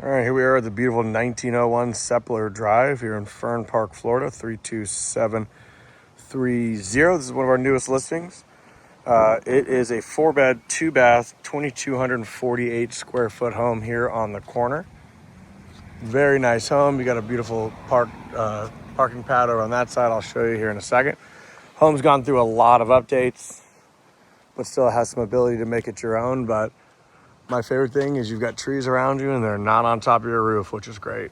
All right, here we are at the beautiful 1901 SEPLER Drive here in FERN Park, Florida, 32730. This is one of our newest listings. It is a 4-bed, 2-bath, 2,248 square foot home here on the corner. Very nice home. You got a beautiful parking patio on that side. I'll show you here in a second. Home's gone through a lot of updates, but still has some ability to make it your own. But my favorite thing is you've got trees around you and they're not on top of your roof, which is great.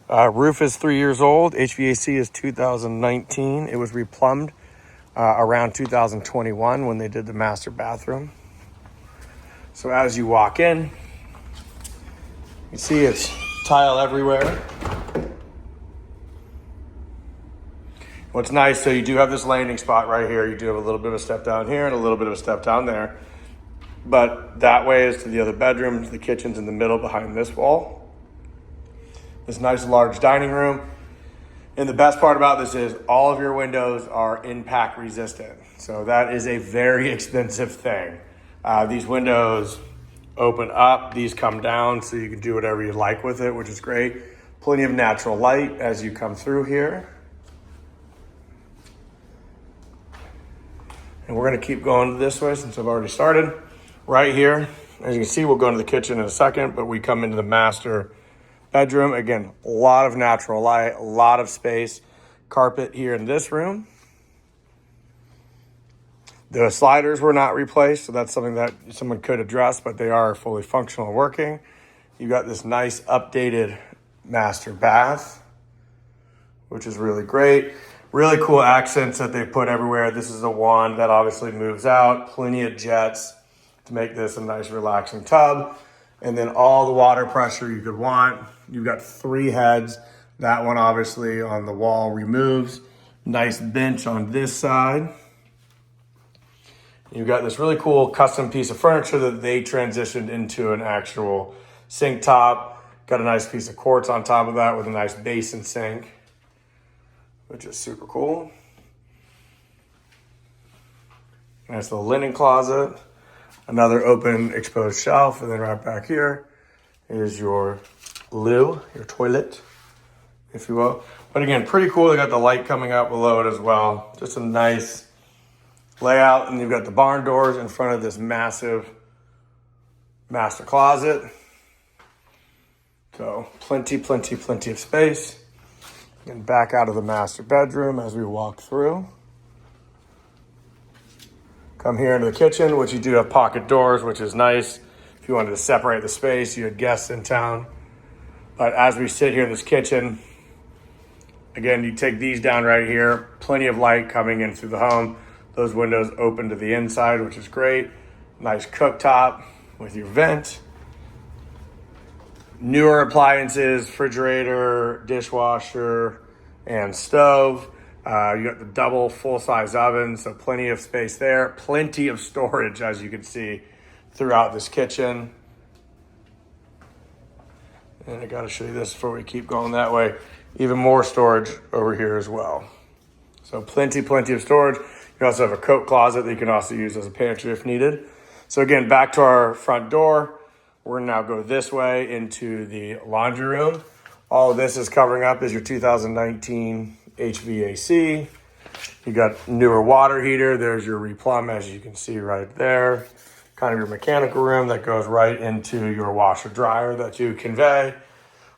Roof is 3 years old. HVAC is 2019. It was replumbed around 2021 when they did the master bathroom. So as you walk in, you see it's tile everywhere. What's nice, so you do have this landing spot right here. You do have a little bit of a step down here and a little bit of a step down there. But that way is to the other bedrooms. The kitchen's in the middle behind this wall. This nice large dining room. And the best part about this is all of your windows are impact resistant. So that is a very expensive thing. These windows open up, these come down, so you can do whatever you like with it, which is great. Plenty of natural light as you come through here. And we're gonna keep going this way since I've already started. Right here, as you can see, we'll go into the kitchen in a second, but we come into the master bedroom. Again, a lot of natural light, a lot of space. Carpet here in this room. The sliders were not replaced, so that's something that someone could address, but they are fully functional and working. You've got this nice updated master bath, which is really great. Really cool accents that they put everywhere. This is a wand that obviously moves out. Plenty of jets to make this a nice relaxing tub. And then all the water pressure you could want. You've got 3 heads. That one obviously on the wall removes. Nice bench on this side. You've got this really cool custom piece of furniture that they transitioned into an actual sink top. Got a nice piece of quartz on top of that with a nice basin sink, which is super cool. Nice little linen closet. Another open exposed shelf, and then right back here is your loo, your toilet, if you will. But again, pretty cool. They got the light coming out below it as well. Just a nice layout, and you've got the barn doors in front of this massive master closet. So plenty of space. And back out of the master bedroom as we walk through. Come here into the kitchen, which you do have pocket doors, which is nice. If you wanted to separate the space, you had guests in town. But as we sit here in this kitchen, again, you take these down right here. Plenty of light coming in through the home. Those windows open to the inside, which is great. Nice cooktop with your vent. Newer appliances, refrigerator, dishwasher, and stove. You got the double full-size oven, so plenty of space there. Plenty of storage, as you can see, throughout this kitchen. And I gotta show you this before we keep going that way. Even more storage over here as well. So plenty of storage. You also have a coat closet that you can also use as a pantry if needed. So again, back to our front door. We're gonna now go this way into the laundry room. All of this is covering up is your 2019 HVAC. You got newer water heater. There's your replumb, as you can see right there. Kind of your mechanical room that goes right into your washer dryer that you convey,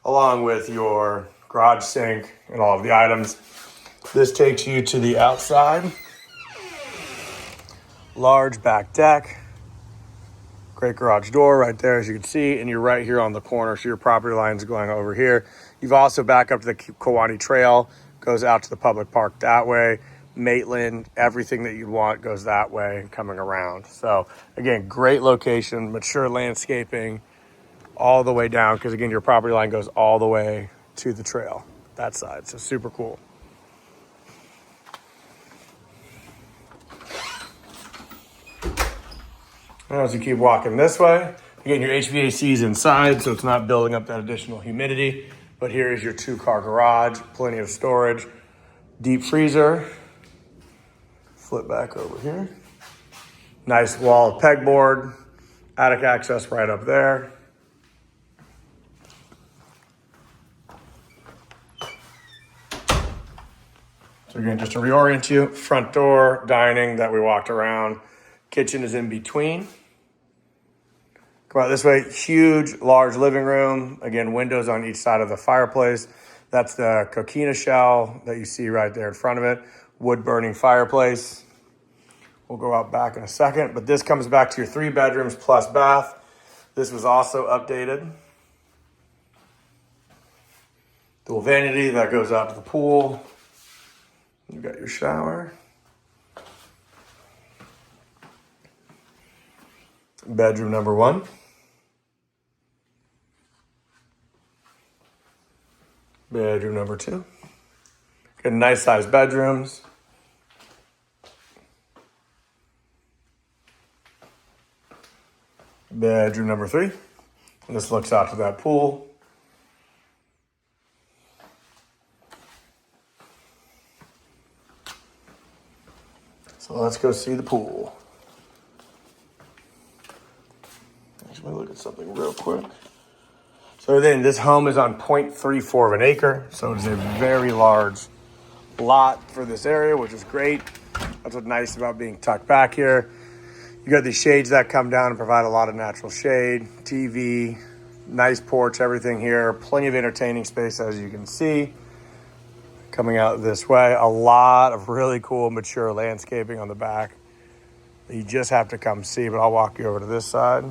along with your garage sink and all of the items. This takes you to the outside. Large back deck. Great garage door right there, as you can see, and you're right here on the corner, so your property line's going over here. You've also back up to the Kewannee Trail, goes out to the public park that way. Maitland, everything that you want goes that way, coming around. So again, great location, mature landscaping all the way down, because again, your property line goes all the way to the trail, that side, so super cool. And as you keep walking this way, again, your HVAC is inside, so it's not building up that additional humidity. But here is your 2-car garage, plenty of storage, deep freezer. Flip back over here. Nice wall of pegboard, attic access right up there. So again, just to reorient you, front door, dining that we walked around. Kitchen is in between. Come out this way, huge, large living room. Again, windows on each side of the fireplace. That's the coquina shell that you see right there in front of it. Wood burning fireplace. We'll go out back in a second, but this comes back to your 3 bedrooms plus bath. This was also updated. Dual vanity that goes out to the pool. You've got your shower. Bedroom number 1. Bedroom number 2. Good nice sized bedrooms. Bedroom number 3. And this looks out to that pool. So let's go see the pool. Actually, look at something real quick. So then this home is on 0.34 of an acre. So it's a very large lot for this area, which is great. That's what's nice about being tucked back here. You got these shades that come down and provide a lot of natural shade, TV, nice porch, everything here. Plenty of entertaining space, as you can see. Coming out this way, a lot of really cool, mature landscaping on the back that you just have to come see, but I'll walk you over to this side.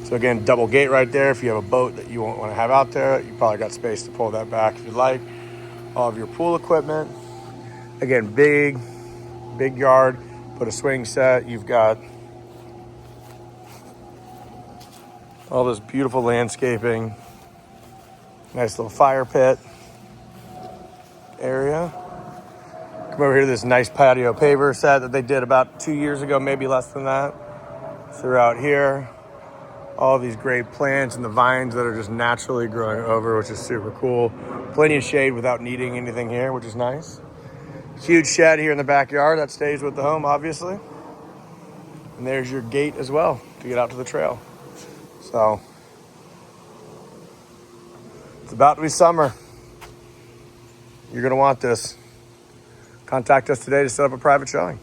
So again, double gate right there. If you have a boat that you won't want to have out there, you probably got space to pull that back if you'd like. All of your pool equipment. Again, big yard. Put a swing set. You've got all this beautiful landscaping. Nice little fire pit area. Come over here to this nice patio paver set that they did about 2 years ago, maybe less than that. Throughout here, all these great plants and the vines that are just naturally growing over, which is super cool. Plenty of shade without needing anything here, which is nice. Huge shed here in the backyard that stays with the home, obviously. And there's your gate as well to get out to the trail. So it's about to be summer. You're going to want this. Contact us today to set up a private showing.